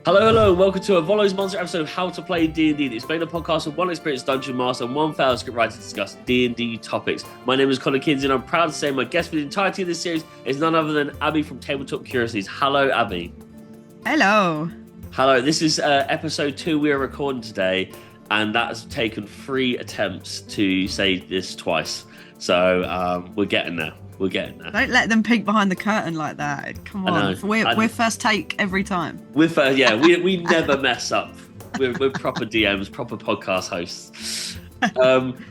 Hello, welcome to a Volo's Monster episode of How to Play D&D. It's been a podcast with one experienced dungeon master and one failed script writer to discuss D&D topics. My name is Kinsey, and I'm proud to say my guest for the entirety of this series is none other than Abby from Tabletop Curiosities. Hello, Abby. Hello. Hello, this is episode 2 we are recording today, and that has taken 3 attempts to say this twice. So we're getting there. Don't let them peek behind the curtain like that. Come on, we're first take every time. We never mess up. We're proper DMs, proper podcast hosts.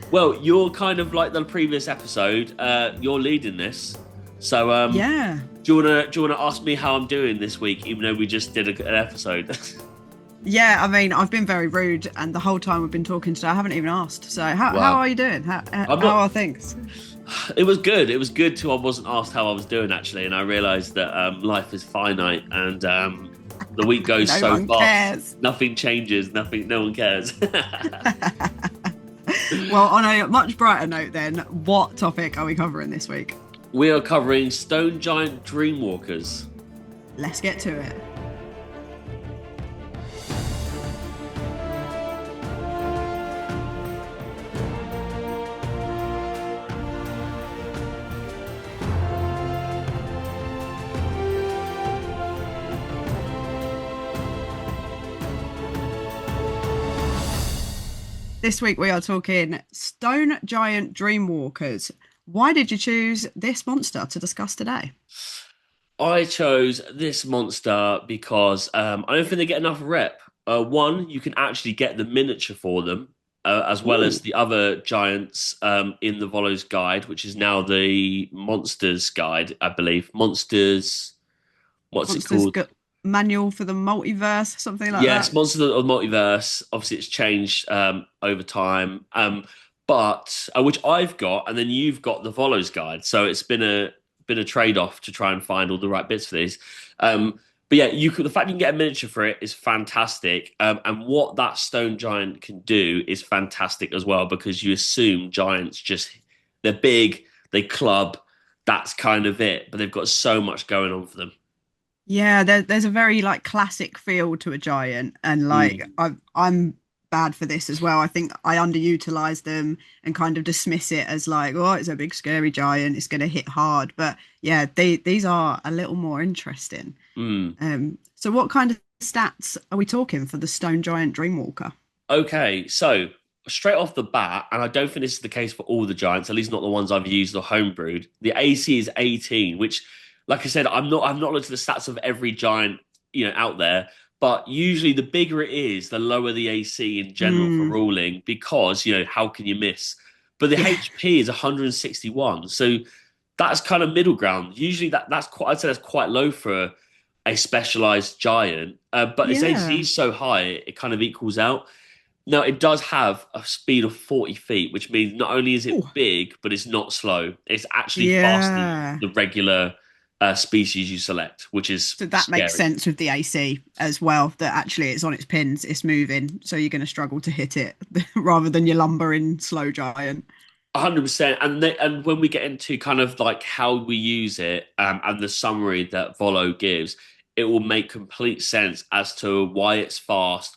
Well, you're kind of like the previous episode. You're leading this, so yeah. Do you wanna ask me how I'm doing this week, even though we just did an episode? Yeah, I mean, I've been very rude, and the whole time we've been talking today, I haven't even asked. So how are you doing? How are things? It was good. It was good till I wasn't asked how I was doing, actually, and I realised that life is finite, and the week goes so fast. Nothing changes. No one cares. Well, on a much brighter note, then, what topic are we covering this week? We are covering Stone Giant Dreamwalkers. Let's get to it. This week we are talking Stone Giant Dreamwalkers. Why did you choose this monster to discuss today? I chose this monster because I don't think they get enough rep. One, you can actually get the miniature for them, as well as the other giants in the Volo's Guide, which is now the Monsters Guide, I believe. Monsters, what's it called? Manual for the Multiverse, something like that. Yes, Monsters of the Multiverse. Obviously, it's changed over time, but which I've got, and then you've got the Volo's Guide. So it's been a trade-off to try and find all the right bits for these. But yeah, the fact you can get a miniature for it is fantastic, and what that stone giant can do is fantastic as well, because you assume giants they're big, they club, that's kind of it, but they've got so much going on for them. Yeah, there's a very classic feel to a giant, and I'm bad for this as well. I think I underutilize them and kind of dismiss it as it's a big scary giant, it's going to hit hard. But yeah, these are a little more interesting. So what kind of stats are we talking for the Stone Giant Dreamwalker? Okay, so straight off the bat, and I don't think this is the case for all the giants, at least not the ones I've used or homebrewed, the AC is 18, which, like I said, I've not looked at the stats of every giant, out there, but usually the bigger it is, the lower the AC in general for ruling, because, how can you miss? But the HP is 161, so that's kind of middle ground. Usually that's quite low for a specialized giant, but its AC is so high, it kind of equals out. Now, it does have a speed of 40 feet, which means not only is it big, but it's not slow. It's actually faster than the regular species you select, which is so that scary. Makes sense with the AC as well, that actually it's on its pins, it's moving, so you're going to struggle to hit it rather than your lumbering slow giant. 100%. And when we get into kind of how we use it and the summary that Volo gives, it will make complete sense as to why it's fast,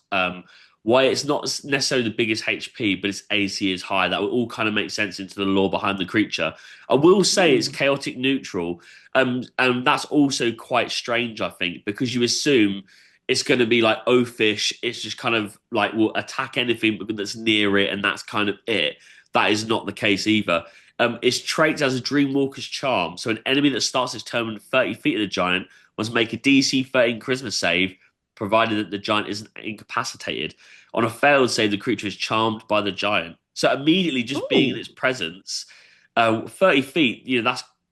why it's not necessarily the biggest HP, but its AC is high. That will all kind of make sense into the lore behind the creature. I will say it's chaotic neutral, and that's also quite strange, I think, because you assume it's going to be oafish. It's just kind of will attack anything that's near it, and that's kind of it. That is not the case either. Its traits as a Dreamwalker's Charm. So an enemy that starts its turn within 30 feet of the giant must make a DC 13 Charisma save, provided that the giant isn't incapacitated. On a failed save, the creature is charmed by the giant. So immediately, just being in its presence, 30 feet,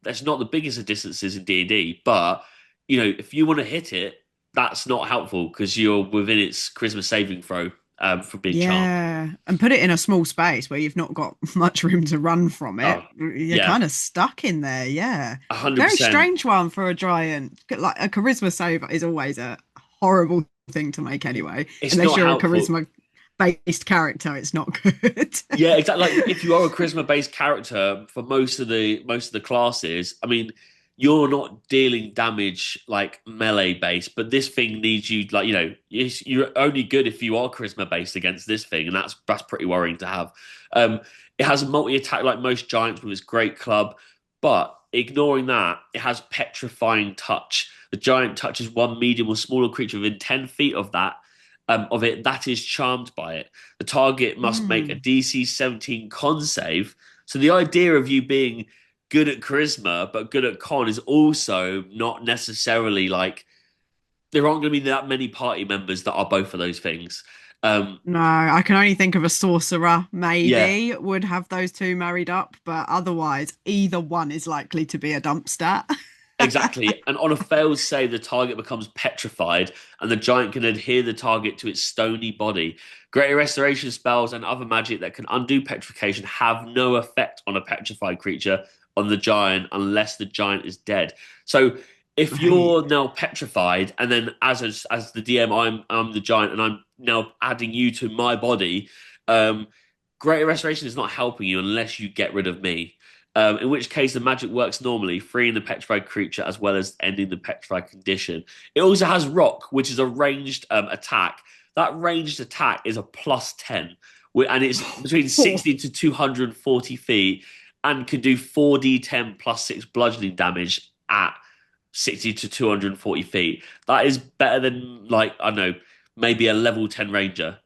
that's not the biggest of distances in D&D, but, if you want to hit it, that's not helpful because you're within its charisma saving throw for being charmed. Yeah, and put it in a small space where you've not got much room to run from it. You're kind of stuck in there, 100%. Very strange one for a giant. A charisma save is always a horrible thing to make anyway. Unless you're helpful. A charisma based character, it's not good. Yeah, exactly. If you are a charisma based character for most of the classes, I mean, you're not dealing damage like melee based, but this thing needs you like you're only good if you are charisma based against this thing, and that's pretty worrying to have. Um, it has a multi attack like most giants with its great club, but ignoring that, it has petrifying touch. The giant touches one medium or smaller creature within 10 feet of that is charmed by it. The target must make a Mm. DC 17 con save. So the idea of you being good at charisma but good at con is also not necessarily like there aren't going to be that many party members that are both of those things. No, I can only think of a sorcerer Yeah, maybe would have those two married up, but otherwise, either one is likely to be a dump stat. exactly. And on a failed save, the target becomes petrified, and the giant can adhere the target to its stony body. Greater restoration spells and other magic that can undo petrification have no effect on a petrified creature on the giant unless the giant is dead. So if Right. you're now petrified, and then as the DM, I'm the giant, and I'm now adding you to my body, um, greater restoration is not helping you unless you get rid of me. In which case the magic works normally, freeing the petrified creature as well as ending the petrified condition. It also has rock, which is a ranged attack. That ranged attack is a plus 10, and it's between 60 to 240 feet and can do 4d10 plus 6 bludgeoning damage at 60 to 240 feet. That is better than, like, I don't know, maybe a level 10 ranger.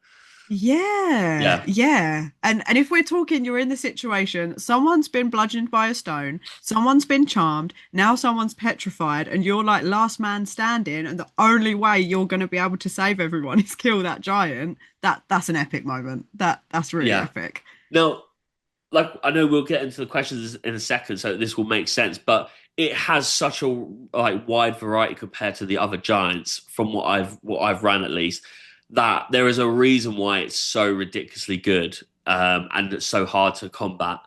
Yeah, Yeah, yeah. And if we're talking, you're in the situation, someone's been bludgeoned by a stone, someone's been charmed, now someone's petrified, and you're like last man standing, and the only way you're going to be able to save everyone is kill that giant. That's an epic moment. That's really yeah. epic. Now, like I know we'll get into the questions in a second, so this will make sense. But it has such a like wide variety compared to the other giants, from what I've ran at least, that there is a reason why it's so ridiculously good, and it's so hard to combat,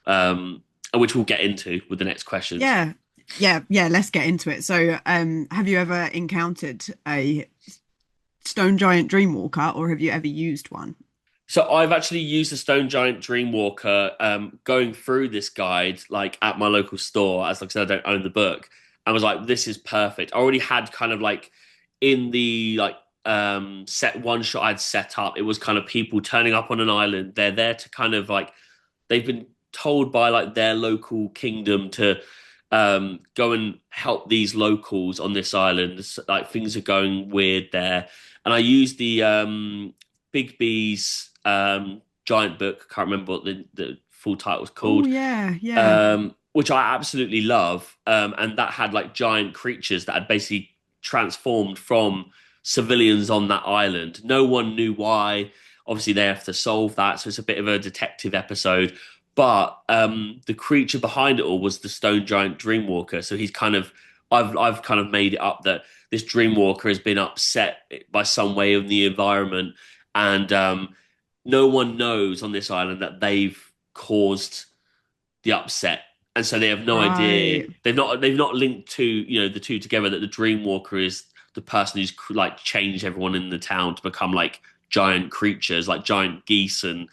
um, which we'll get into with the next questions. Yeah. Yeah, let's get into it. So, have you ever encountered a Stone Giant Dreamwalker, or have you ever used one? So I've actually used the Stone Giant Dreamwalker going through this guide like at my local store, as like I said, I don't own the book. I was like, this is perfect. I already had kind of like in the like set one shot I'd set up, it was kind of people turning up on an island. They're there to kind of like they've been told by like their local kingdom to go and help these locals on this island. Like things are going weird there. And I used the Big B's giant book. I can't remember what the full title was Oh called, yeah, yeah. which I absolutely love. And that had like giant creatures that had basically transformed from civilians on that island. No one knew why. Obviously, they have to solve that, so it's a bit of a detective episode. But the creature behind it all was the Stone Giant Dreamwalker. So he's kind of, I've kind of made it up that this Dreamwalker has been upset by some way in the environment, and no one knows on this island that they've caused the upset, and so they have no idea. Right. They've not linked to the two together that the Dreamwalker is the person who's like changed everyone in the town to become like giant creatures, like giant geese and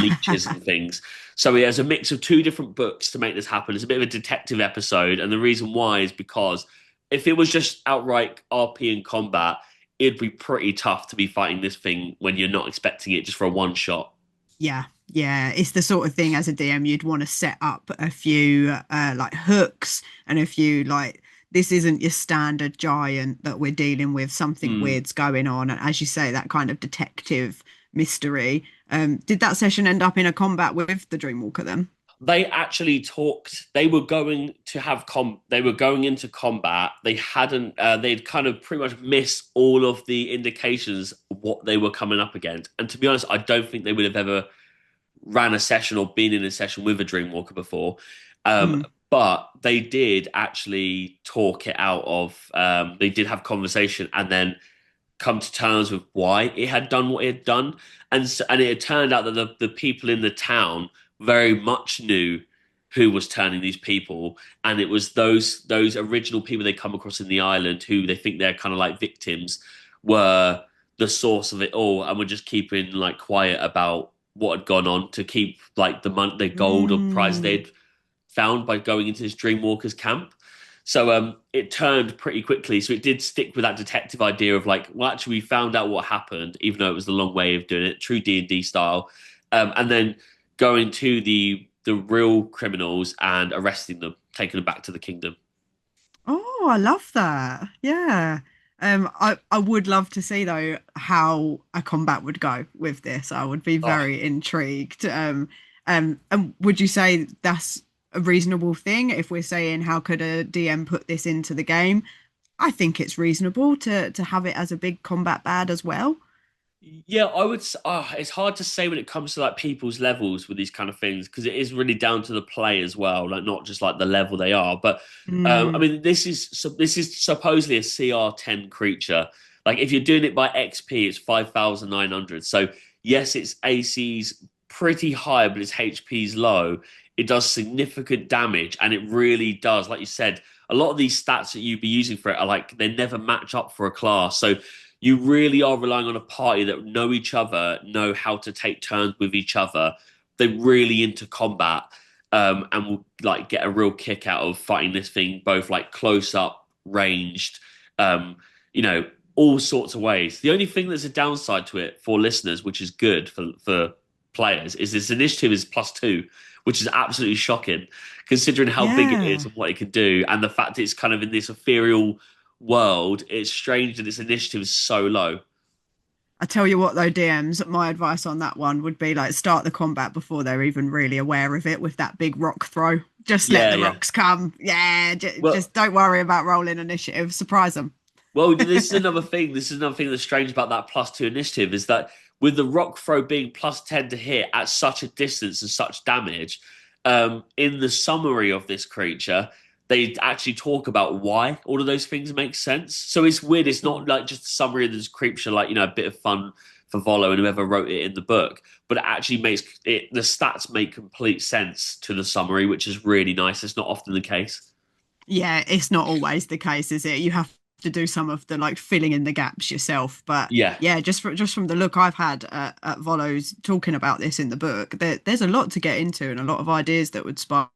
leeches and things. So he has a mix of two different books to make this happen. It's a bit of a detective episode, and the reason why is because if it was just outright RP and combat, it'd be pretty tough to be fighting this thing when you're not expecting it just for a one shot. Yeah, yeah. It's the sort of thing as a DM you'd want to set up a few like hooks and a few like this isn't your standard giant that we're dealing with. Something Hmm. weird's going on, and as you say, that kind of detective mystery. Did that session end up in a combat with the Dreamwalker then? They actually talked. They were going to have They were going into combat. They hadn't. They'd kind of pretty much missed all of the indications of what they were coming up against. And to be honest, I don't think they would have ever ran a session or been in a session with a Dreamwalker before. Um, Mm. but they did actually talk it out of. They did have conversation and then come to terms with why it had done what it had done, and it had turned out that the people in the town very much knew who was turning these people, and it was those original people they come across in the island who they think they're kind of like victims were the source of it all, and were just keeping like quiet about what had gone on to keep like the gold or prize Mm. they'd found by going into this Dreamwalker's camp. So it turned pretty quickly. So it did stick with that detective idea of like, well, actually, we found out what happened, even though it was the long way of doing it, true D&D style, and then going to the real criminals and arresting them, taking them back to the kingdom. Oh, I love that. Yeah. I would love to see though how a combat would go with this. I would be Oh, very intrigued. And would you say that's a reasonable thing if we're saying how could a DM put this into the game? I think it's reasonable to have it as a big combat bad as well. yeah, I would. It's hard to say when it comes to like people's levels with these kind of things because it is really down to the play as well, like not just like the level they are. But I Mm, mean, this is supposedly a CR10 creature. Like if you're doing it by XP, it's 5,900. So yes, its AC's pretty high, but its HP's low. It does significant damage, and it really does. Like you said, a lot of these stats that you'd be using for it are like they never match up for a class. So you really are relying on a party that know each other, know how to take turns with each other. They're really into combat, and will like get a real kick out of fighting this thing, both like close up, ranged, um, you know, all sorts of ways. The only thing that's a downside to it for listeners, which is good for players, is this initiative is +2, which is absolutely shocking considering how big it is yeah. and what it can do, and the fact it's kind of in this ethereal world. It's strange that its initiative is so low. I tell you what though, DMs, my advice on that one would be like start the combat before they're even really aware of it with that big rock throw. Just let Yeah, the yeah. rocks come. Yeah, Well, just don't worry about rolling initiative. Surprise them. this is another thing. This is another thing that's strange about that +2 initiative is that with the rock throw being +10 to hit at such a distance and such damage, in the summary of this creature, they actually talk about why all of those things make sense. So it's weird. It's not like just a summary of this creature, like, a bit of fun for Volo and whoever wrote it in the book, but it actually makes it, the stats make complete sense to the summary, which is really nice. It's not often the case. Yeah, it's not always the case, is it? You have to do some of the like filling in the gaps yourself. But Yeah. yeah, just from the look I've had at Volo's talking about this in the book, there's a lot to get into and a lot of ideas that would spark,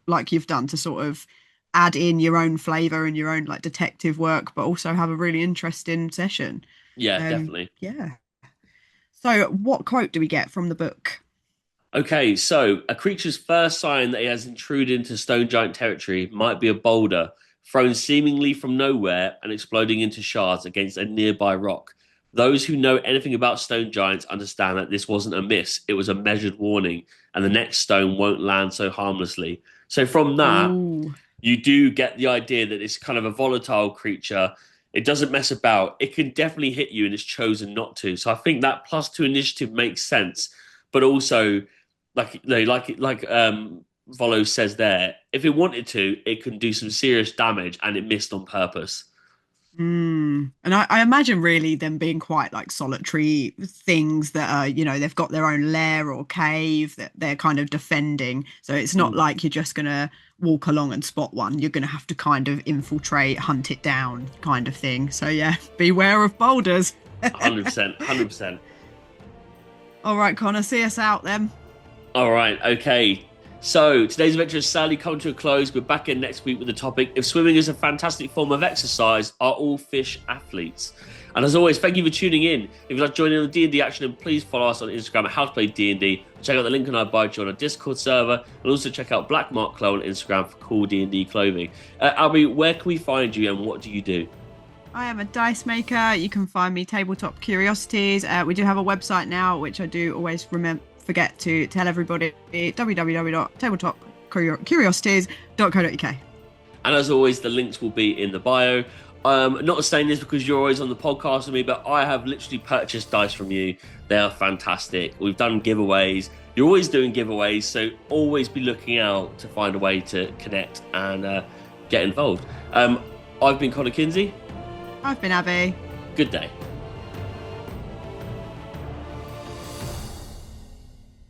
like you've done, to sort of add in your own flavor and your own like detective work, but also have a really interesting session. Yeah, definitely. Yeah. So, what quote do we get from the book? Okay, so a creature's first sign that it has intruded into stone giant territory might be a boulder thrown seemingly from nowhere and exploding into shards against a nearby rock. Those who know anything about stone giants understand that this wasn't a miss, it was a measured warning, and the next stone won't land so harmlessly. So, from that, Oh, you do get the idea that it's kind of a volatile creature. It doesn't mess about. It can definitely hit you, and it's chosen not to. So I think that +2 initiative makes sense, but also Volo says there, if it wanted to, it can do some serious damage, and it missed on purpose. And I imagine really them being quite like solitary things that are, they've got their own lair or cave that they're kind of defending. So it's not Mm, like you're just gonna walk along and spot one. You're gonna have to kind of infiltrate, hunt it down, kind of thing. So yeah, beware of boulders. 100%, 100%. All right, Connor, see us out then. All right, okay. So today's adventure has sadly come to a close. We're back in next week with the topic: if swimming is a fantastic form of exercise, are all fish athletes? And as always, thank you for tuning in. If you'd like to join in on D&D action, then please follow us on Instagram at How to Play D&D. Check out the link in our bio to join our Discord server, and also check out Black Mark Clo on Instagram for cool D&D clothing. Albie, where can we find you, and what do you do? I am a dice maker. You can find me tabletop curiosities. We do have a website now, which I do always forget to tell everybody: www.tabletopcuriosities.co.uk. And as always, the links will be in the bio. Not saying this because you're always on the podcast with me, but I have literally purchased dice from you. They are fantastic. We've done giveaways. You're always doing giveaways, so always be looking out to find a way to connect and get involved. I've been Connor Kinsey. I've been Abby. Good day.